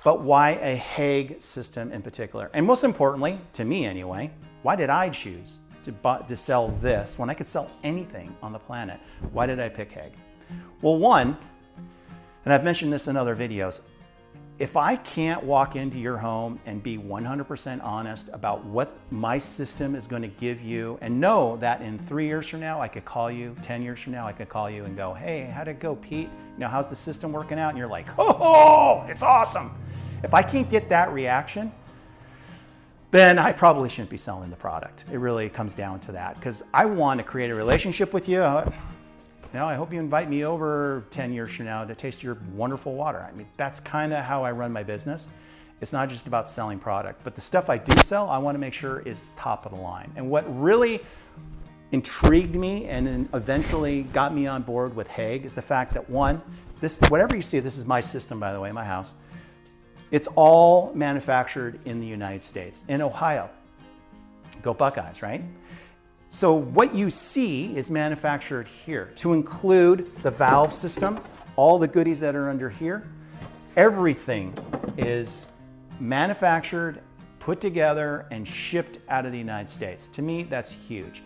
But why a Hague system in particular? And most importantly, to me anyway, why did I choose to sell this when I could sell anything on the planet? Why did I pick Hague? Well, one, and I've mentioned this in other videos, if I can't walk into your home and be 100% honest about what my system is going to give you and know that in 3 years from now I could call you, 10 years from now I could call you and go, hey, how'd it go, Pete? You know, how's the system working out? And you're like, oh, it's awesome. If I can't get that reaction, then I probably shouldn't be selling the product. It really comes down to that, because I want to create a relationship with you. You know, I hope you invite me over 10 years from now to taste your wonderful water. I mean, that's kind of how I run my business. It's not just about selling product, but the stuff I do sell, I want to make sure is top of the line. And what really intrigued me and then eventually got me on board with Hague is the fact that, one, this, whatever you see, this is my system, by the way, my house. It's all manufactured in the United States, in Ohio. Go Buckeyes, right? So what you see is manufactured here, to include the valve system, all the goodies that are under here. Everything is manufactured, put together, and shipped out of the United States. To me, that's huge.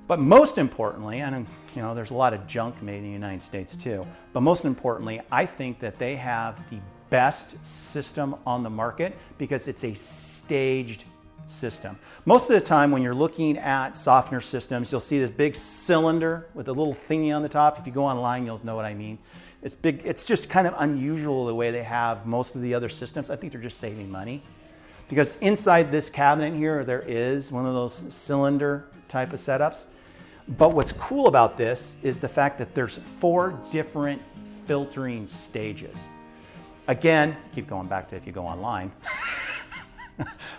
But most importantly, and you know, there's a lot of junk made in the United States too, but most importantly, I think that they have the best system on the market because it's a staged system. Most of the time when you're looking at softener systems, you'll see this big cylinder with a little thingy on the top. If you go online, you'll know what I mean. It's big. It's just kind of unusual the way they have most of the other systems. I think they're just saving money, because inside this cabinet here, there is one of those cylinder type of setups. But what's cool about this is the fact that there's 4 different filtering stages. Again, keep going back to if you go online.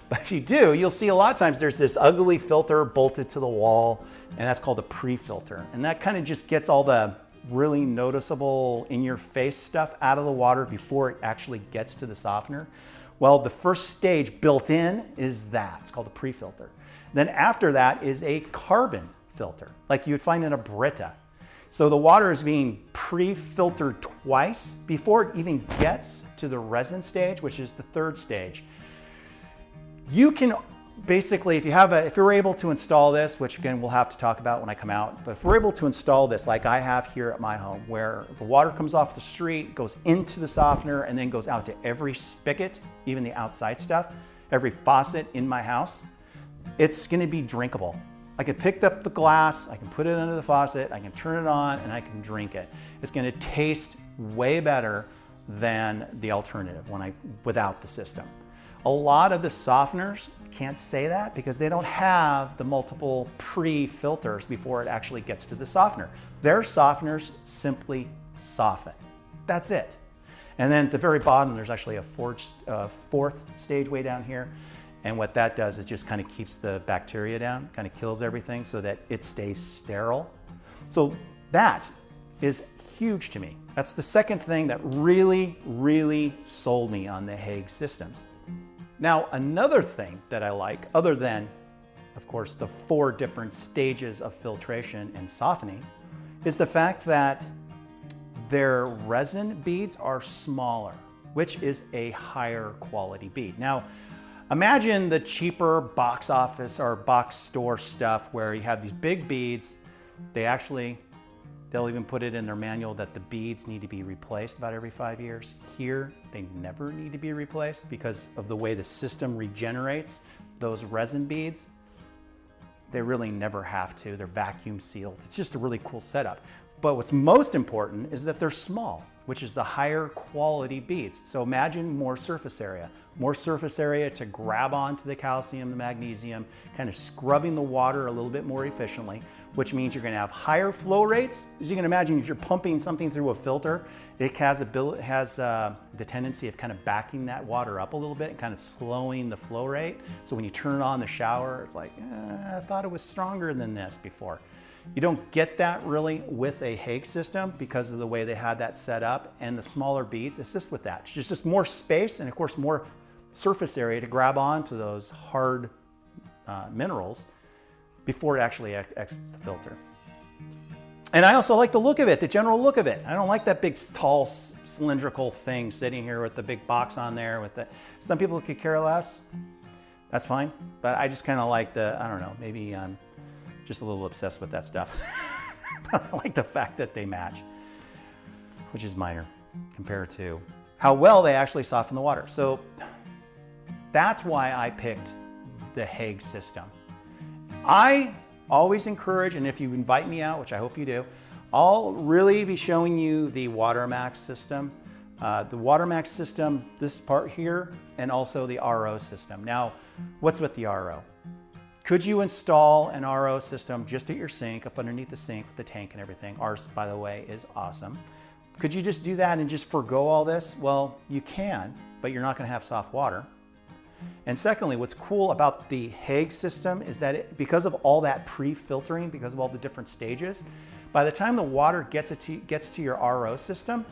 But if you do, you'll see a lot of times there's this ugly filter bolted to the wall, and that's called a pre-filter. And that kind of just gets all the really noticeable in-your-face stuff out of the water before it actually gets to the softener. Well, the first stage built in is that. It's called a pre-filter. Then after that is a carbon filter, like you would find in a Brita. So the water is being pre-filtered twice before it even gets to the resin stage, which is the 3rd stage. You can basically, if you're able to install this, which again we'll have to talk about when I come out, but if we're able to install this like I have here at my home, where the water comes off the street, goes into the softener, and then goes out to every spigot, even the outside stuff, every faucet in my house, it's going to be drinkable. I can pick up the glass, I can put it under the faucet, I can turn it on, and I can drink it. It's going to taste way better than the alternative without the system. A lot of the softeners can't say that because they don't have the multiple pre-filters before it actually gets to the softener. Their softeners simply soften. That's it. And then at the very bottom, there's actually a 4th stage way down here. And what that does is just kind of keeps the bacteria down, kind of kills everything so that it stays sterile. So that is huge to me. That's the second thing that really, really sold me on the Hague systems. Now, another thing that I like, other than, of course, the 4 different stages of filtration and softening, is the fact that their resin beads are smaller, which is a higher quality bead. Now, imagine the cheaper box office or box store stuff where you have these big beads. They'll even put it in their manual that the beads need to be replaced about every 5 years. Here, they never need to be replaced because of the way the system regenerates those resin beads. They really never have to. They're vacuum sealed. It's just a really cool setup. But what's most important is that they're small, which is the higher quality beads. So imagine more surface area to grab onto the calcium, the magnesium, kind of scrubbing the water a little bit more efficiently, which means you're going to have higher flow rates. As you can imagine, if you're pumping something through a filter, it has the tendency of kind of backing that water up a little bit and kind of slowing the flow rate. So when you turn on the shower, it's like, I thought it was stronger than this before. You don't get that really with a Hague system because of the way they had that set up, and the smaller beads assist with that. It's just more space and of course more surface area to grab onto those hard minerals before it actually exits the filter. And I also like the look of it, the general look of it. I don't like that big, tall, cylindrical thing sitting here with the big box on there. With the, some people could care less. That's fine. But I just kind of like the, I don't know, maybe I'm just a little obsessed with that stuff. But I like the fact that they match, which is minor compared to how well they actually soften the water. So that's why I picked the Hague system. I always encourage, and if you invite me out, which I hope you do, I'll really be showing you the WaterMax system. The WaterMax system, this part here, and also the RO system. Now, what's with the RO? Could you install an RO system just at your sink, up underneath the sink with the tank and everything? Ours, by the way, is awesome. Could you just do that and just forgo all this? Well, you can, but you're not gonna have soft water. And secondly, what's cool about the Hague system is that because of all that pre-filtering, because of all the different stages, by the time the water gets to your RO system,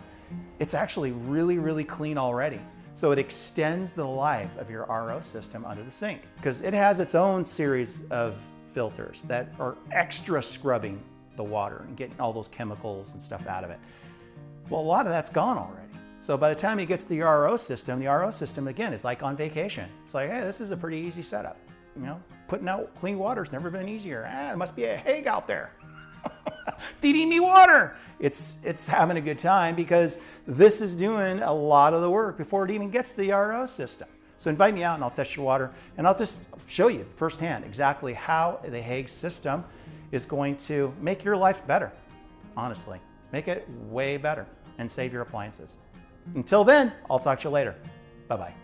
it's actually really, really clean already. So it extends the life of your RO system under the sink because it has its own series of filters that are extra scrubbing the water and getting all those chemicals and stuff out of it. Well, a lot of that's gone already. So by the time it gets to the RO system again is like on vacation. It's like, hey, this is a pretty easy setup. You know, putting out clean water's never been easier. There must be a Hague out there feeding me water. It's having a good time because this is doing a lot of the work before it even gets to the RO system. So invite me out and I'll test your water and I'll just show you firsthand exactly how the Hague system is going to make your life better. Honestly, make it way better and save your appliances. Until then, I'll talk to you later. Bye-bye.